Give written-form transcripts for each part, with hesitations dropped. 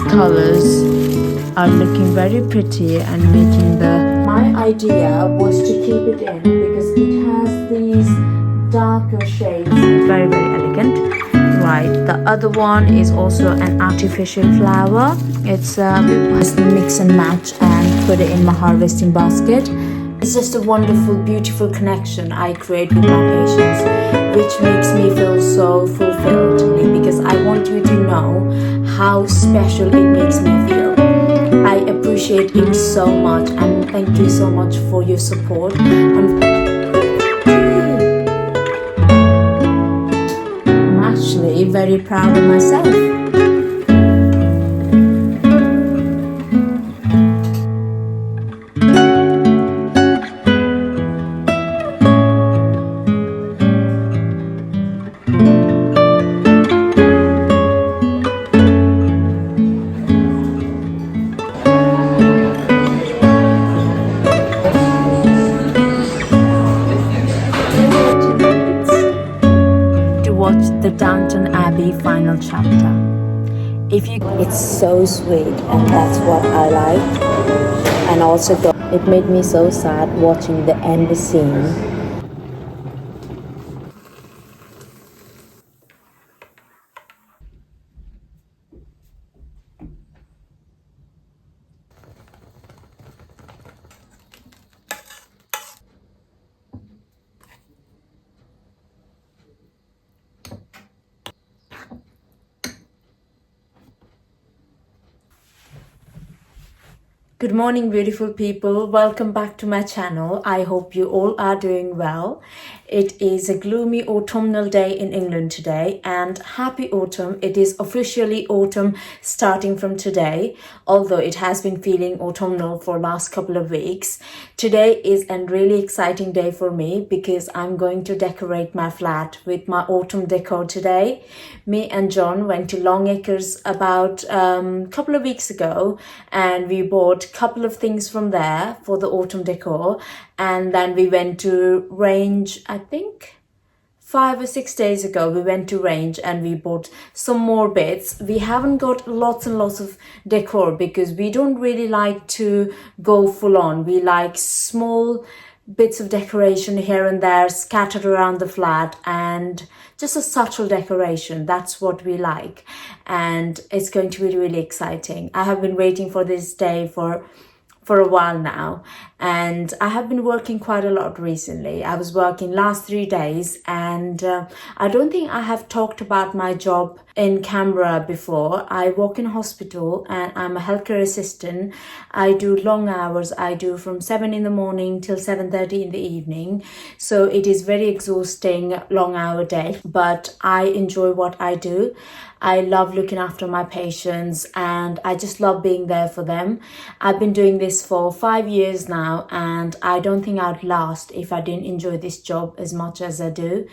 Colors are looking very pretty and making the... My idea was to keep it in because it has these darker shades. Very, very elegant. Right, the other one is also an artificial flower. It's mix and match and put it in my harvesting basket. It's just a wonderful, beautiful connection I create with my patients, which makes me feel so fulfilled because I want you to know how special it makes me feel. I appreciate it so much and thank you so much for your support. I'm actually very proud of myself. Watch the Downton Abbey final chapter. It's so sweet and that's what I like. And also it made me so sad watching the end scene. Good morning, beautiful people. Welcome back to my channel. I hope you all are doing well. It is a gloomy autumnal day in England today, and happy autumn. It is officially autumn starting from today, although it has been feeling autumnal for last couple of weeks. Today is a really exciting day for me because I'm going to decorate my flat with my autumn decor today. Me and John went to Long Acres about a couple of weeks ago, and we bought a couple of things from there for the autumn decor, and then we went to Range, I think 5 or 6 days ago. We went to Range and we bought some more bits. We haven't got lots and lots of decor because we don't really like to go full on. We like small bits of decoration here and there scattered around the flat, and just a subtle decoration. That's what we like, and it's going to be really exciting. I have been waiting for this day for a while now, and I have been working quite a lot recently. I was working last 3 days, and I don't think I have talked about my job in camera before. I work in a hospital and I'm a healthcare assistant. I do long hours. I do from 7 in the morning till 7:30 in the evening. So it is very exhausting long hour day, but I enjoy what I do. I love looking after my patients and I just love being there for them. I've been doing this for 5 years now, and I don't think I'd last if I didn't enjoy this job as much as I do.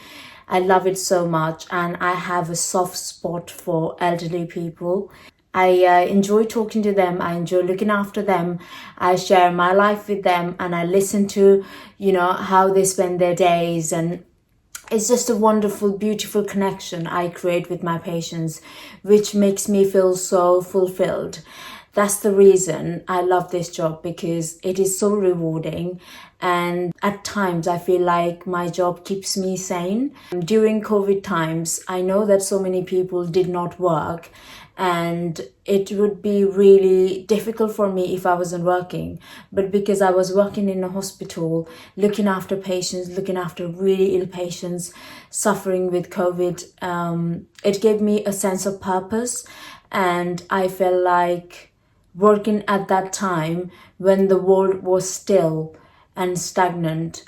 I love it so much, and I have a soft spot for elderly people. I enjoy talking to them. I enjoy looking after them. I share my life with them, and I listen to, how they spend their days, and it's just a wonderful, beautiful connection I create with my patients, which makes me feel so fulfilled. That's the reason I love this job, because it is so rewarding, and at times I feel like my job keeps me sane. During COVID times, I know that so many people did not work, and it would be really difficult for me if I wasn't working. But because I was working in a hospital, looking after patients, looking after really ill patients suffering with COVID, it gave me a sense of purpose, and I felt like working at that time when the world was still and stagnant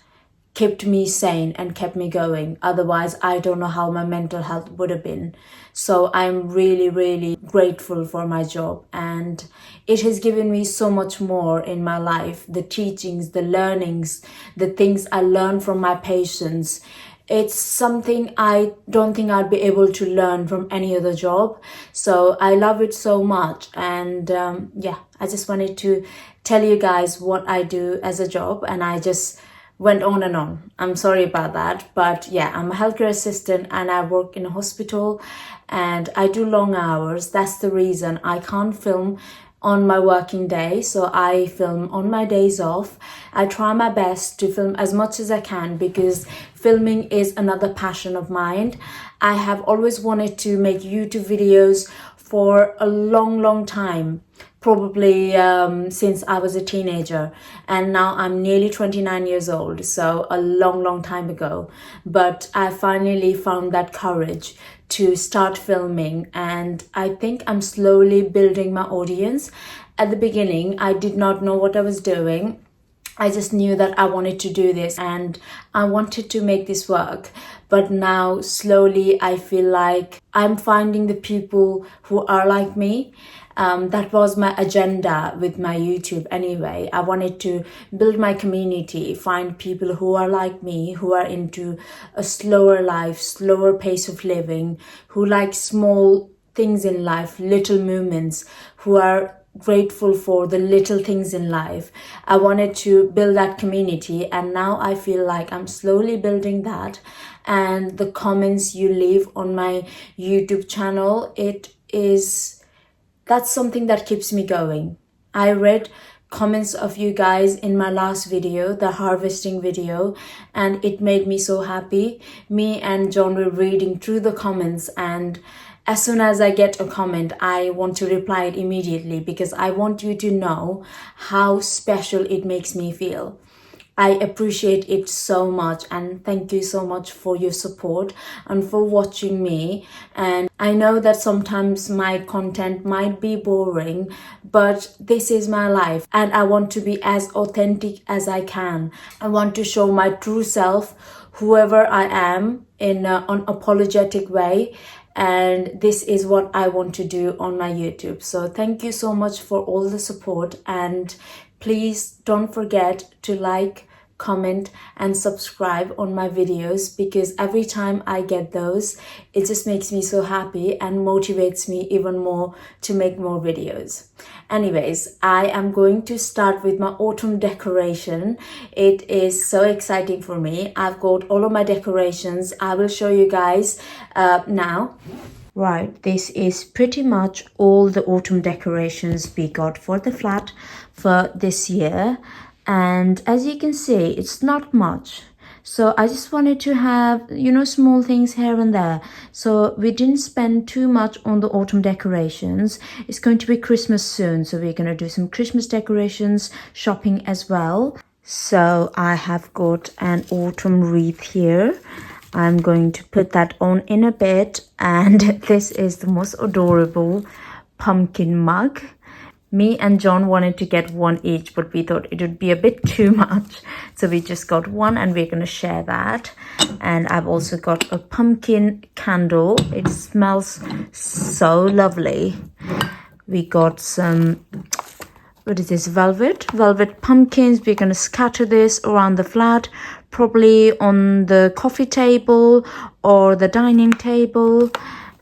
kept me sane and kept me going. Otherwise, I don't know how my mental health would have been. So I'm really, really grateful for my job, and it has given me so much more in my life. The teachings, the learnings, the things I learn from my patients. It's something I don't think I'd be able to learn from any other job. So I love it so much. And I just wanted to tell you guys what I do as a job. And I just went on and on. I'm sorry about that, but yeah, I'm a healthcare assistant and I work in a hospital and I do long hours. That's the reason I can't film on my working day, so I film on my days off. I try my best to film as much as I can because filming is another passion of mine. I have always wanted to make YouTube videos for a long time, probably since I was a teenager, and now I'm nearly 29 years old, so a long time ago. But I finally found that courage to start filming, and I think I'm slowly building my audience. At the beginning, I did not know what I was doing. I just knew that I wanted to do this and I wanted to make this work. But now slowly I feel like I'm finding the people who are like me. That was my agenda with my YouTube anyway. I wanted to build my community, find people who are like me, who are into a slower life, slower pace of living, who like small things in life, little moments, who are grateful for the little things in life. I wanted to build that community, and now I feel like I'm slowly building that. And the comments you leave on my YouTube channel, that's something that keeps me going. I read comments of you guys in my last video, the harvesting video, and it made me so happy. Me and John were reading through the comments, and as soon as I get a comment, I want to reply it immediately because I want you to know how special it makes me feel. I appreciate it so much, and thank you so much for your support and for watching me. And I know that sometimes my content might be boring, but this is my life and I want to be as authentic as I can. I want to show my true self, whoever I am, in an unapologetic way. And this is what I want to do on my YouTube. So thank you so much for all the support, and please don't forget to like, comment and subscribe on my videos, because every time I get those, it just makes me so happy and motivates me even more to make more videos. Anyways, I am going to start with my autumn decoration. It is so exciting for me. I've got all of my decorations. I will show you guys now. Right, this is pretty much all the autumn decorations we got for the flat for this year. And as you can see, it's not much. So I just wanted to have, small things here and there. So we didn't spend too much on the autumn decorations. It's going to be Christmas soon, so we're going to do some Christmas decorations shopping as well. So I have got an autumn wreath here. I'm going to put that on in a bit, and this is the most adorable pumpkin mug. Me and John wanted to get one each, but we thought it would be a bit too much, so we just got one and we're going to share that. And I've also got a pumpkin candle. It smells so lovely. We got some, what is this, velvet pumpkins. We're going to scatter this around the flat, probably on the coffee table or the dining table.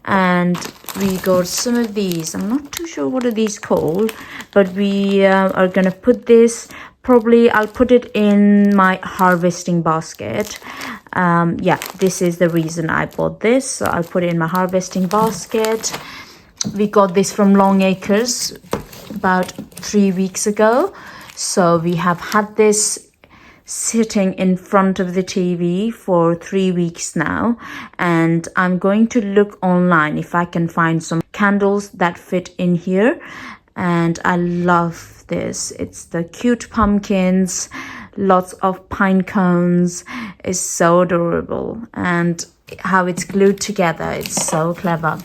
And we got some of these. I'm not too sure what are these called, but we are going to put this, probably I'll put it in my harvesting basket. Yeah, this is the reason I bought this, so I'll put it in my harvesting basket. We got this from Long Acres about 3 weeks ago, so we have had this sitting in front of the TV for 3 weeks now, and I'm going to look online if I can find some candles that fit in here. And I love this. It's the cute pumpkins, lots of pine cones. It's so adorable, and how it's glued together, it's so clever.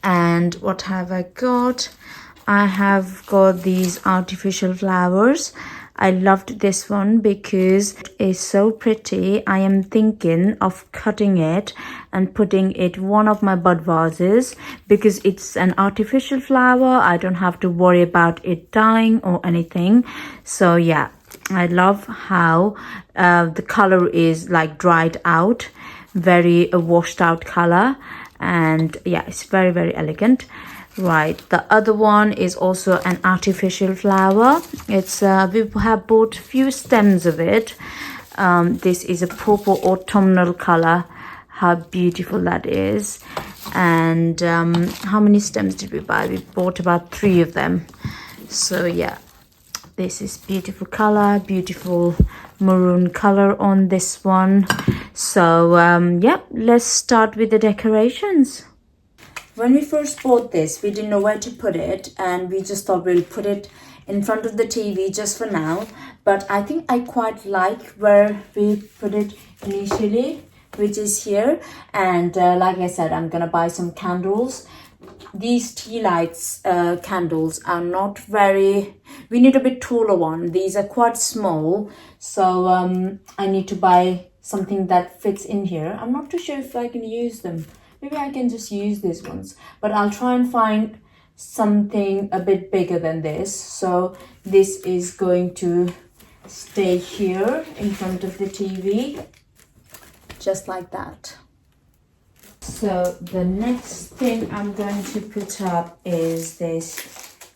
And what have I got? I have got these artificial flowers. I loved this one because it is so pretty. I am thinking of cutting it and putting it one of my bud vases, because it's an artificial flower. I don't have to worry about it dying or anything. So yeah, I love how the color is like dried out, very washed out color. And yeah, it's very elegant. Right, the other one is also an artificial flower. It's we have bought few stems of it. This is a proper autumnal color. How beautiful that is. And how many stems did we buy? We bought about 3 of them. So yeah, this is beautiful color, beautiful maroon color on this one. So yeah, let's start with the decorations. When we first bought this, we didn't know where to put it, and we just thought we'll put it in front of the TV just for now. But I think I quite like where we put it initially, which is here. And like I said, I'm gonna buy some candles. These tea lights candles are not very, we need a bit taller one. These are quite small, so I need to buy something that fits in here. I'm not too sure if I can use them. Maybe I can just use these ones, but I'll try and find something a bit bigger than this. So this is going to stay here in front of the TV, just like that. So the next thing I'm going to put up is this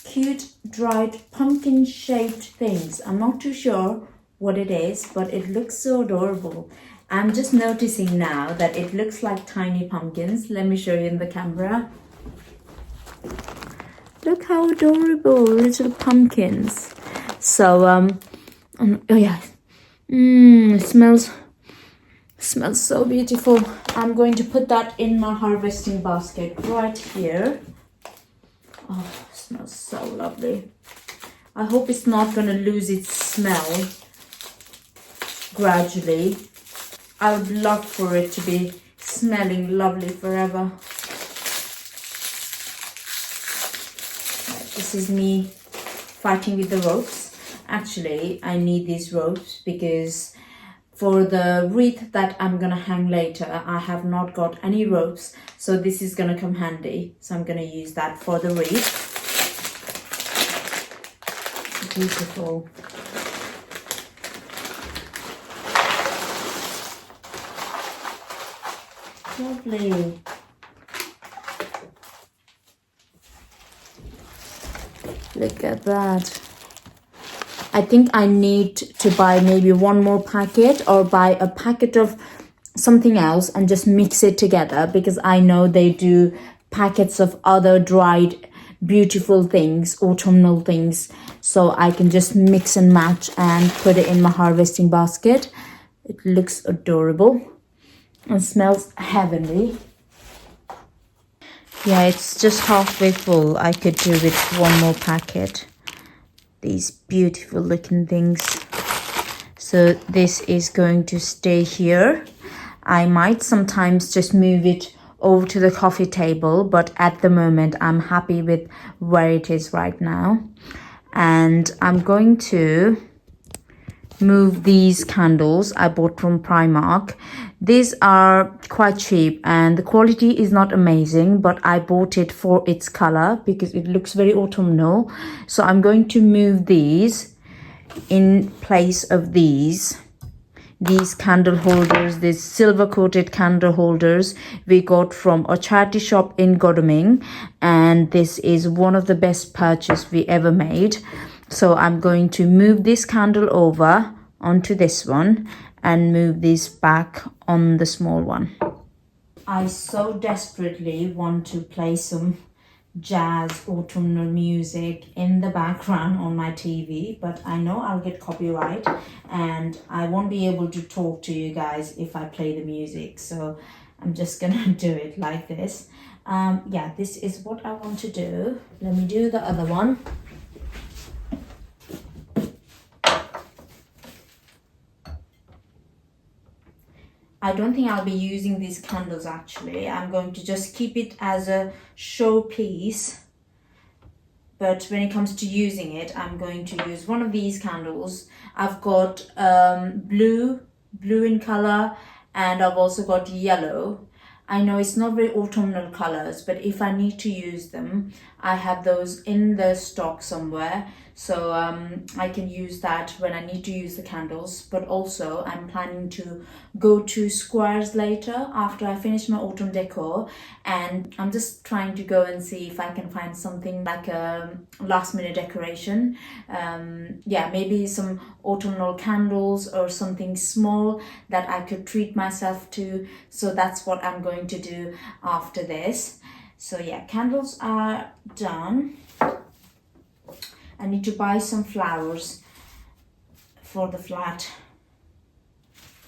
cute dried pumpkin shaped things. I'm not too sure what it is, but it looks so adorable. I'm just noticing now that it looks like tiny pumpkins. Let me show you in the camera. Look how adorable, little pumpkins. So oh yeah, it smells so beautiful. I'm going to put that in my harvesting basket right here. Oh, it smells so lovely. I hope it's not gonna lose its smell gradually. I would love for it to be smelling lovely forever. This is me fighting with the ropes. Actually, I need these ropes because for the wreath that I'm gonna hang later, I have not got any ropes, so this is gonna come handy. So I'm gonna use that for the wreath. Beautiful. Lovely. Look at that. I think I need to buy maybe one more packet or buy a packet of something else and just mix it together, because I know they do packets of other dried beautiful things, autumnal things, so I can just mix and match and put it in my harvesting basket. It looks adorable and smells heavenly. Yeah, it's just halfway full. I could do with one more packet. These beautiful looking things. So this is going to stay here. I might sometimes just move it over to the coffee table, but at the moment I'm happy with where it is right now. And I'm going to move these candles I bought from Primark. These are quite cheap and the quality is not amazing, but I bought it for its color because it looks very autumnal. So I'm going to move these in place of these candle holders. These silver coated candle holders we got from a charity shop in Godalming, and this is one of the best purchases we ever made. So I'm going to move this candle over onto this one and move this back on the small one. I so desperately want to play some jazz autumnal music in the background on my TV, but I know I'll get copyright and I won't be able to talk to you guys if I play the music, so I'm just gonna do it like this. Yeah, this is what I want to do. Let me do the other one. I don't think I'll be using these candles actually. I'm going to just keep it as a showpiece. But when it comes to using it, I'm going to use one of these candles. I've got blue in color, and I've also got yellow. I know it's not very autumnal colors, but if I need to use them, I have those in the stock somewhere. so I can use that when I need to use the candles. But also I'm planning to go to Squares later after I finish my autumn decor, and I'm just trying to go and see if I can find something like a last minute decoration. Yeah, maybe some autumnal candles or something small that I could treat myself to. So that's what I'm going to do after this. So yeah, candles are done. I need to buy some flowers for the flat.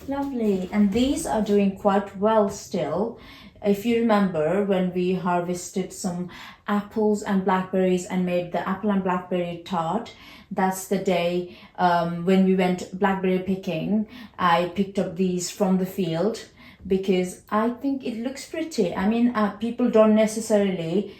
Lovely. And these are doing quite well still. If you remember when we harvested some apples and blackberries and made the apple and blackberry tart, that's the day when we went blackberry picking. I picked up these from the field because I think it looks pretty. I mean, people don't necessarily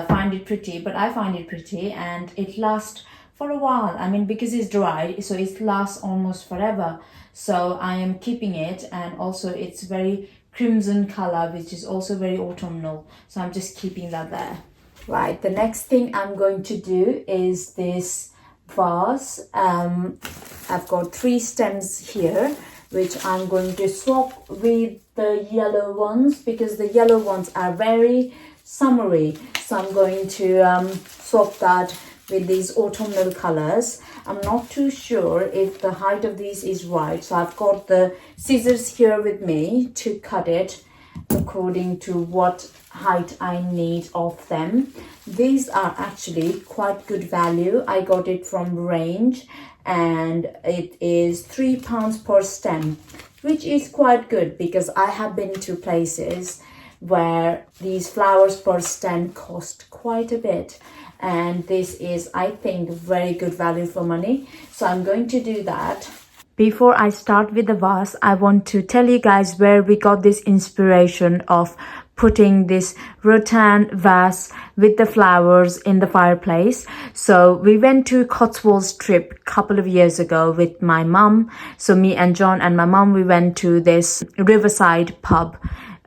find it pretty, but I find it pretty, and it lasts for a while. I mean, because it's dried, so it lasts almost forever. So I am keeping it, and also it's very crimson color, which is also very autumnal. So I'm just keeping that there. Right, the next thing I'm going to do is this vase. I've got 3 stems here, which I'm going to swap with the yellow ones because the yellow ones are very summery. So I'm going to swap that with these autumnal colors. I'm not too sure if the height of these is right, so I've got the scissors here with me to cut it according to what height I need of them. These are actually quite good value. I got it from Range, and it is £3 per stem, which is quite good because I have been to places where these flowers per stem cost quite a bit, and this is, I think, very good value for money. So I'm going to do that. Before I start with the vase, I want to tell you guys where we got this inspiration of putting this rattan vase with the flowers in the fireplace. So we went to Cotswolds trip a couple of years ago with my mum. So me and John and my mum, we went to this riverside pub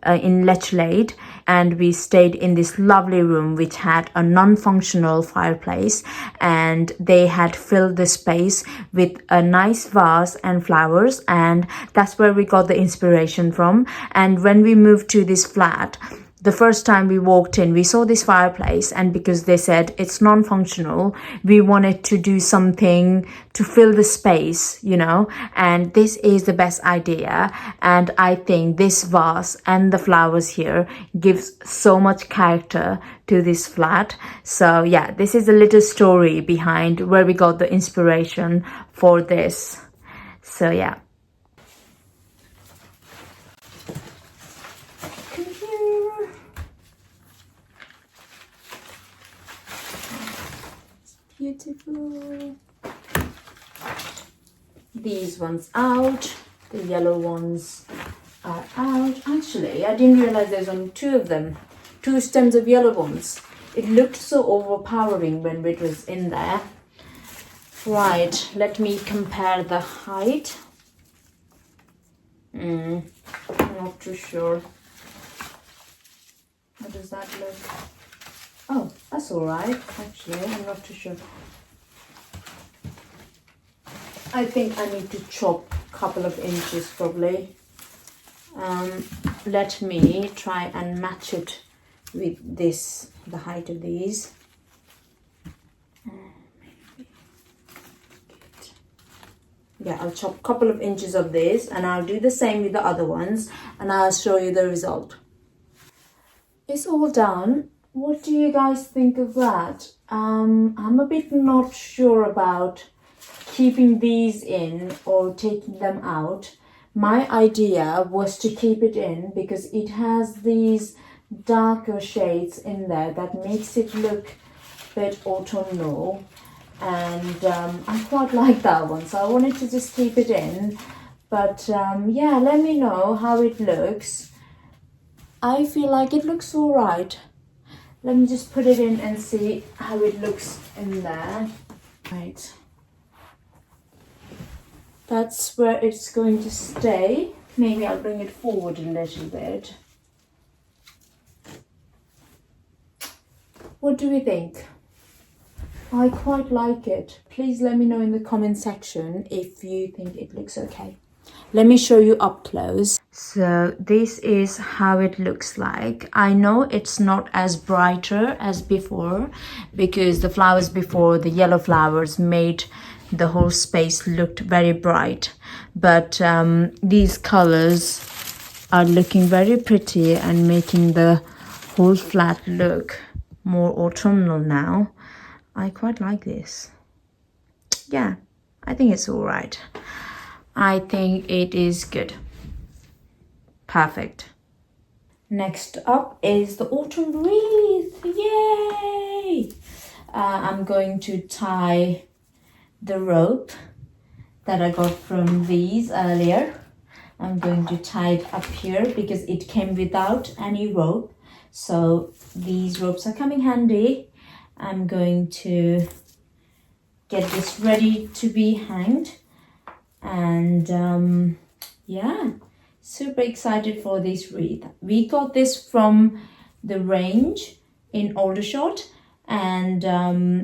in Lechlade, and we stayed in this lovely room which had a non-functional fireplace, and they had filled the space with a nice vase and flowers, and that's where we got the inspiration from. And when we moved to this flat, the first time we walked in, we saw this fireplace, and because they said it's non-functional, we wanted to do something to fill the space, you know, and this is the best idea. And I think this vase and the flowers here gives so much character to this flat. So yeah, this is a little story behind where we got the inspiration for this. So yeah. Beautiful. These ones out, the yellow ones are out. Actually, I didn't realize there's only 2 of them, 2 stems of yellow ones. It looked so overpowering when it was in there. Right, let me compare the height. I'm not too sure. How does that look? Oh, that's all right, actually. I'm not too sure. I think I need to chop a couple of inches probably. Let me try and match it with this, the height of these. Yeah, I'll chop a couple of inches of this, and I'll do the same with the other ones, and I'll show you the result. It's all done. What do you guys think of that? I'm a bit not sure about keeping these in or taking them out. My idea was to keep it in because it has these darker shades in there that makes it look a bit autumnal, and I quite like that one, so I wanted to just keep it in. But yeah, let me know how it looks. I feel like it looks all right. Let me just put it in and see how it looks in there. Right. That's where it's going to stay. Maybe I'll bring it forward a little bit. What do we think? I quite like it. Please let me know in the comment section if you think it looks okay. Let me show you up close. So this is how it looks like. I know it's not as brighter as before because the flowers before, the yellow flowers, made the whole space looked very bright. But these colors are looking very pretty and making the whole flat look more autumnal now. I quite like this. Yeah, I think it's all right. I think it is good. Perfect. Next up is the autumn wreath. Yay! I'm going to tie the rope that I got from these earlier. I'm going to tie it up here because it came without any rope. So these ropes are coming handy. I'm going to get this ready to be hanged. And yeah, super excited for this wreath. We got this from the range in Aldershot, and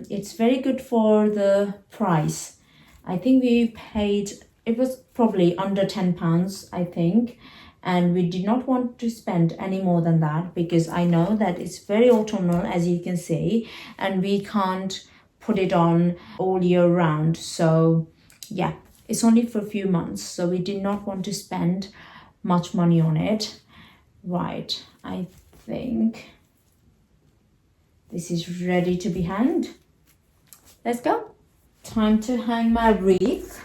it's very good for the price. I think we paid, it was probably under £10, I think, and we did not want to spend any more than that because I know that it's very autumnal, as you can see, and we can't put it on all year round. So yeah, it's only for a few months, so we did not want to spend much money on it. Right, I think this is ready to be hanged. Let's go. Time to hang my wreath.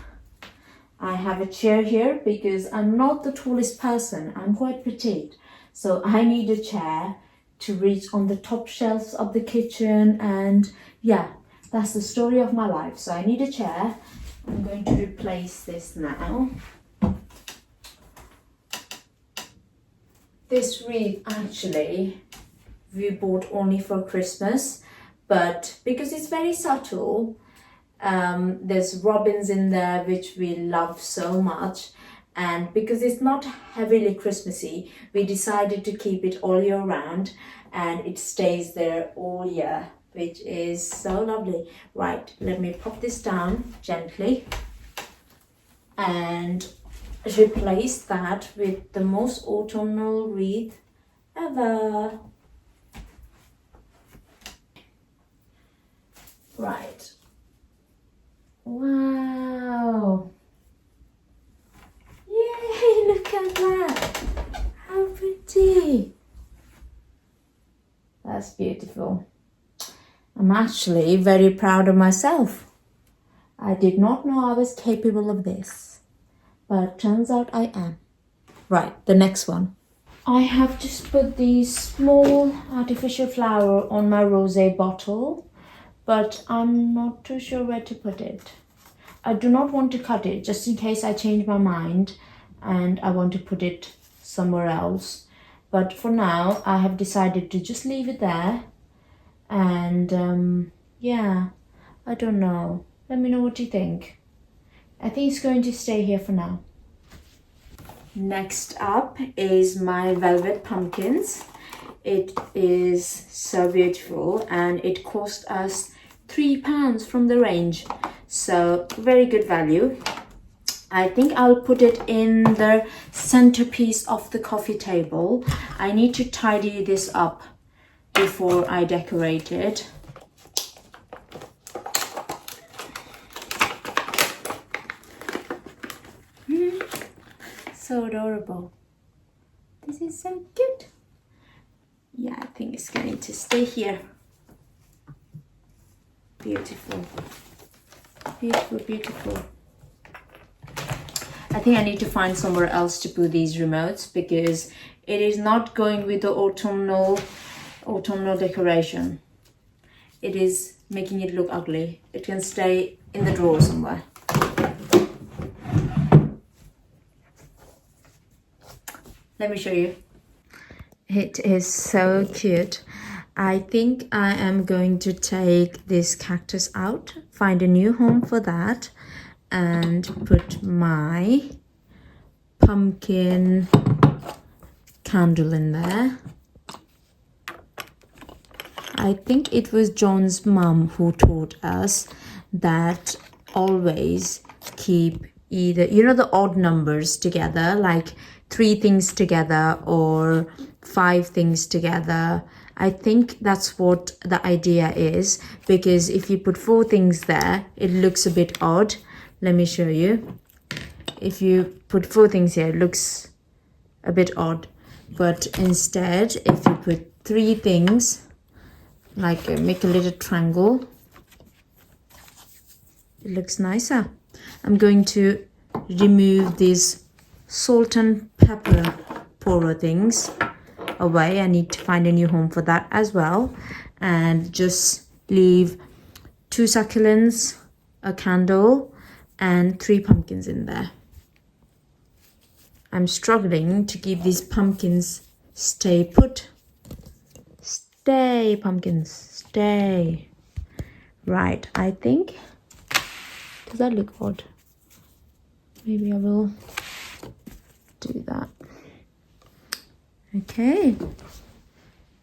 I have a chair here because I'm not the tallest person. I'm quite petite. So I need a chair to reach on the top shelves of the kitchen, and yeah, that's the story of my life. So I need a chair. I'm going to replace this now. This wreath actually we bought only for Christmas, but because it's very subtle, there's robins in there which we love so much, and because it's not heavily Christmassy, we decided to keep it all year round and it stays there all year, which is so lovely. Right, let me pop this down gently and replace that with the most autumnal wreath ever. Right. Wow. Yay, look at that. How pretty. That's beautiful. I'm actually very proud of myself. I did not know I was capable of this, but turns out I am. Right, the next one. I have just put the small artificial flower on my rosé bottle, but I'm not too sure where to put it. I do not want to cut it just in case I change my mind and I want to put it somewhere else. But for now, I have decided to just leave it there. And yeah, I don't know. Let me know what you think. I think it's going to stay here for now. Next up is my velvet pumpkins. It is so beautiful and it cost us £3 from the range. So very good value. I think I'll put it in the centerpiece of the coffee table. I need to tidy this up before I decorate it. So adorable. This is so cute. Yeah, I think it's going to stay here. Beautiful. Beautiful, beautiful. I think I need to find somewhere else to put these remotes because it is not going with the autumnal decoration. It is making it look ugly. It can stay in the drawer somewhere. Let me show you. It is so cute. I think I am going to take this cactus out, find a new home for that, and put my pumpkin candle in there. I think it was John's mum who taught us that always keep either, you know, the odd numbers together, like 3 things together or 5 things together. I think that's what the idea is, because if you put 4 things there, it looks a bit odd. Let me show you. If you put 4 things here, it looks a bit odd. But instead, if you put 3 things, like make a little triangle, it looks nicer. I'm going to remove these salt and pepper pourer things away. I need to find a new home for that as well, and just leave 2 succulents, a candle, and 3 pumpkins in there. I'm struggling to keep these pumpkins stay put. Stay, pumpkins, stay. Right, I think, does that look odd? Maybe I will do that. Okay,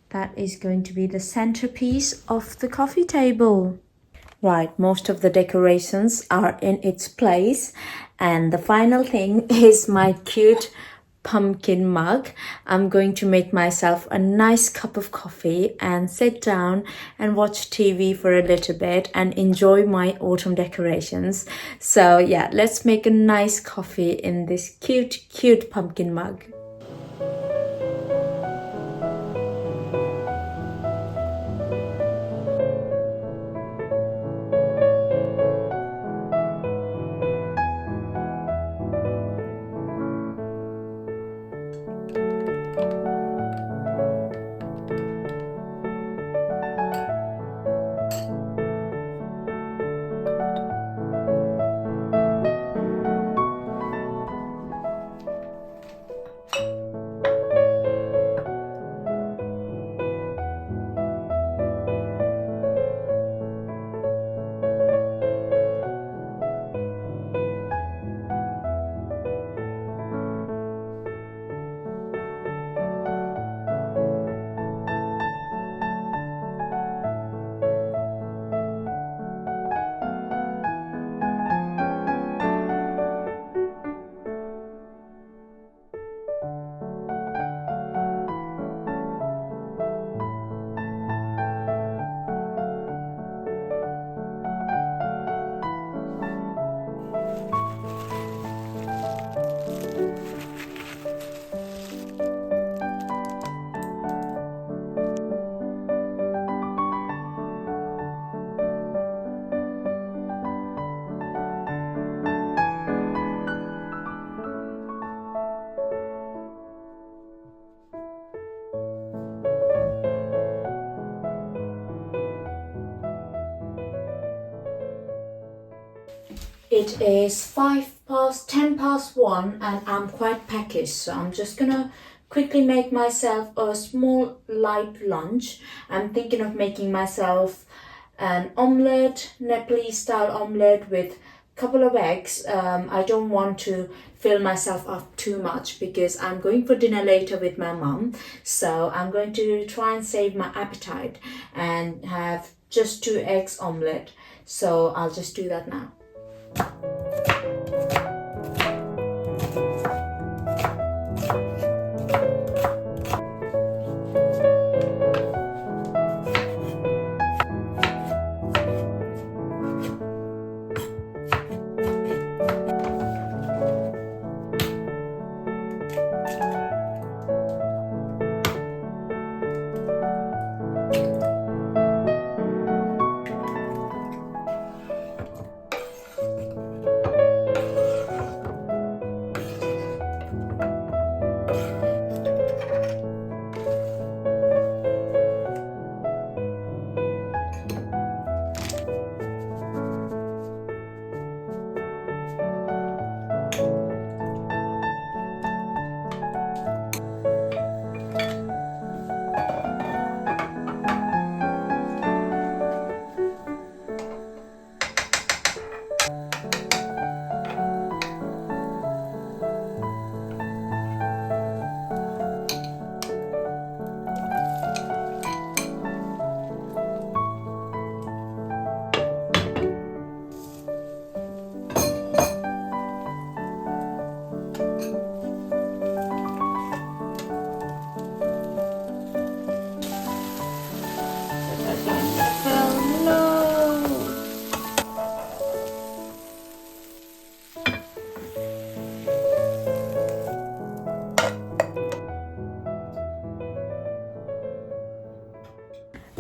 that is going to be the centerpiece of the coffee table. Right, most of the decorations are in its place, and the final thing is my cute pumpkin mug. I'm going to make myself a nice cup of coffee and sit down and watch TV for a little bit and enjoy my autumn decorations. So yeah, let's make a nice coffee in this cute pumpkin mug. It is 10 past 1 and I'm quite peckish, so I'm just gonna quickly make myself a small light lunch. I'm thinking of making myself an omelette, Nepalese style omelette with a couple of eggs. I don't want to fill myself up too much because I'm going for dinner later with my mum, so I'm going to try and save my appetite and have just 2 eggs omelette. So I'll just do that now.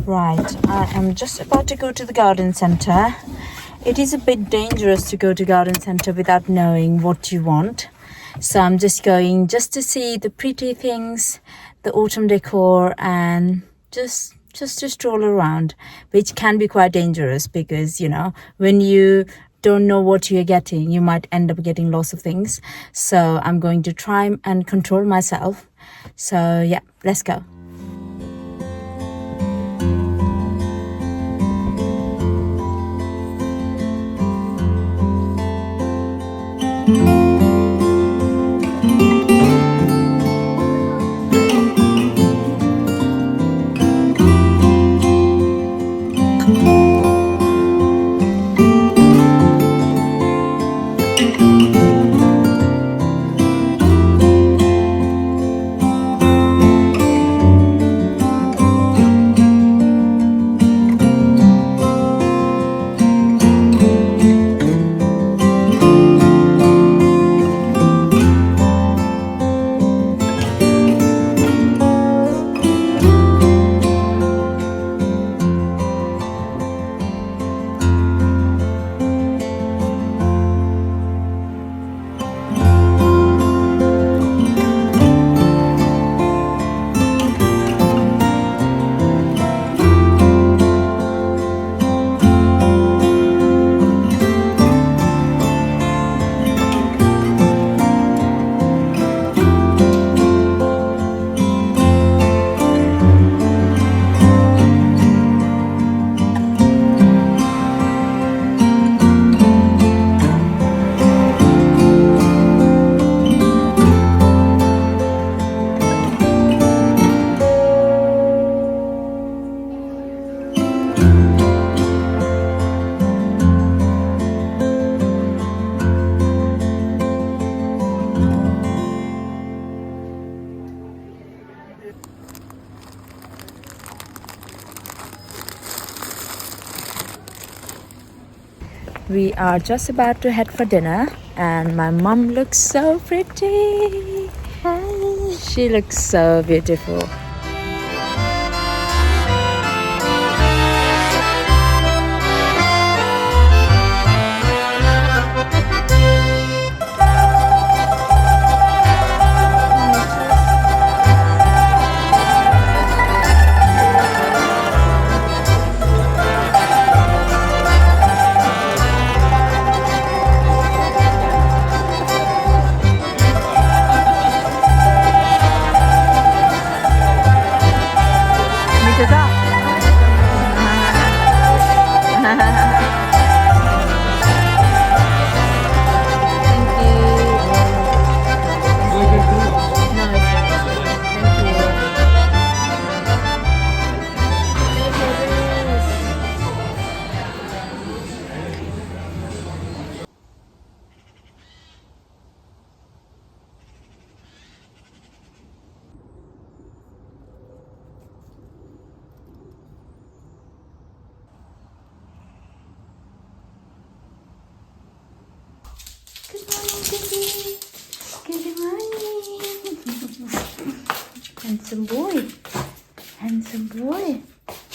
Right, I am just about to go to the garden center. It is a bit dangerous to go to garden center without knowing what you want. So I'm just going just to see the pretty things, the autumn decor, and just to stroll around, which can be quite dangerous because, you know, when you don't know what you're getting, you might end up getting lots of things. So I'm going to try and control myself. So yeah, let's go. We are just about to head for dinner, and my mum looks so pretty. Hi. She looks so beautiful. Good morning. Handsome boy. Handsome boy.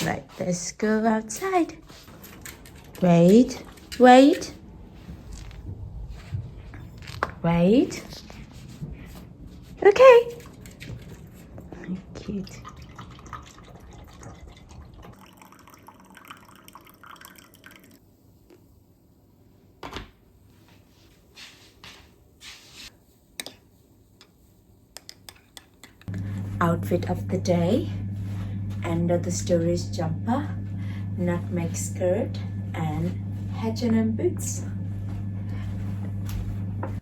Right, let's go outside. Wait. Wait. Wait. Okay. Cute. Outfit of the day: end of the stories jumper, nutmeg skirt, and H&M boots.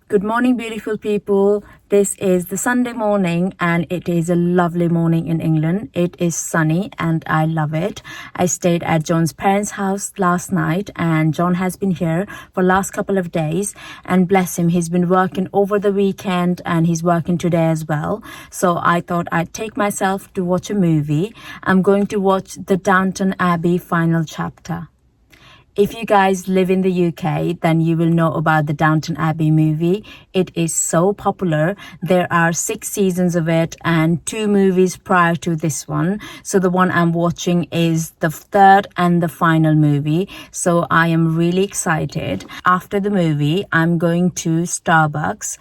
Good morning, beautiful people. This is the Sunday morning, and it is a lovely morning in England. It is sunny and I love it. I stayed at John's parents' house last night, and John has been here for last couple of days, and bless him, he's been working over the weekend and he's working today as well. So I thought I'd take myself to watch a movie. I'm going to watch the Downton Abbey final chapter. If you guys live in the UK, then you will know about the Downton Abbey movie. It is so popular. There are 6 seasons of it and 2 movies prior to this one. So the one I'm watching is the 3rd and the final movie. So I am really excited. After the movie, I'm going to Starbucks.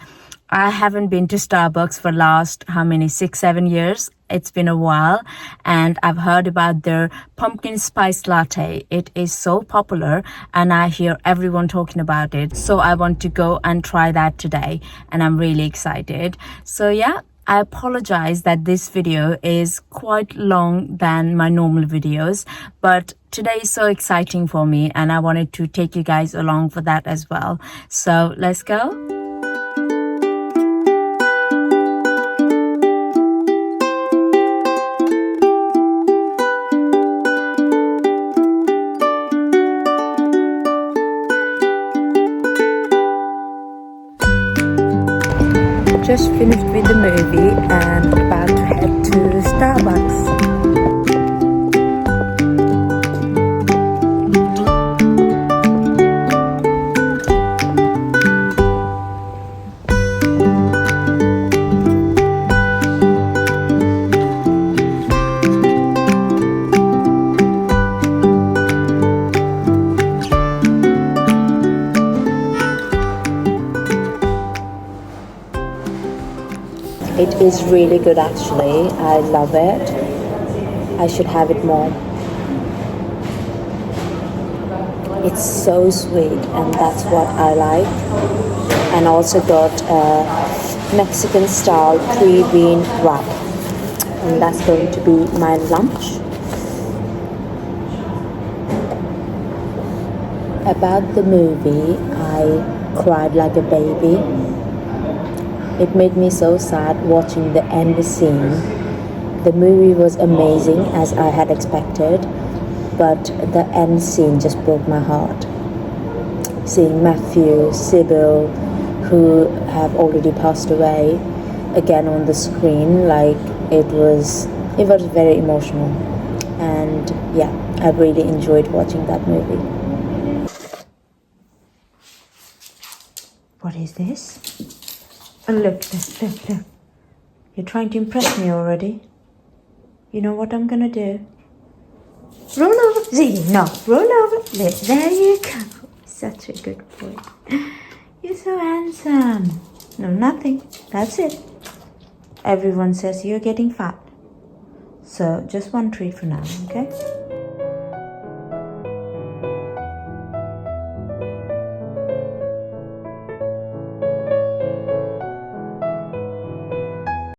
I haven't been to Starbucks for last, 6-7 years. It's been a while, and I've heard about their pumpkin spice latte. It is so popular and I hear everyone talking about it. So I want to go and try that today, and I'm really excited. So yeah, I apologize that this video is quite long than my normal videos, but today is so exciting for me and I wanted to take you guys along for that as well. So let's go. Just finished with the movie and about to head to Starbucks. It is really good actually. I love it. I should have it more. It's so sweet and that's what I like. And also got a Mexican style 3-bean wrap. And that's going to be my lunch. About the movie, I cried like a baby. It made me so sad watching the end scene. The movie was amazing as I had expected, but the end scene just broke my heart. Seeing Matthew, Sybil, who have already passed away, again on the screen, like it was very emotional. And yeah, I really enjoyed watching that movie. What is this? Oh, look. You're trying to impress me already. You know what I'm gonna do? Roll over. Ziggy, no. Roll over. There you go. Such a good boy. You're so handsome. No, nothing. That's it. Everyone says you're getting fat. So, just one treat for now, okay?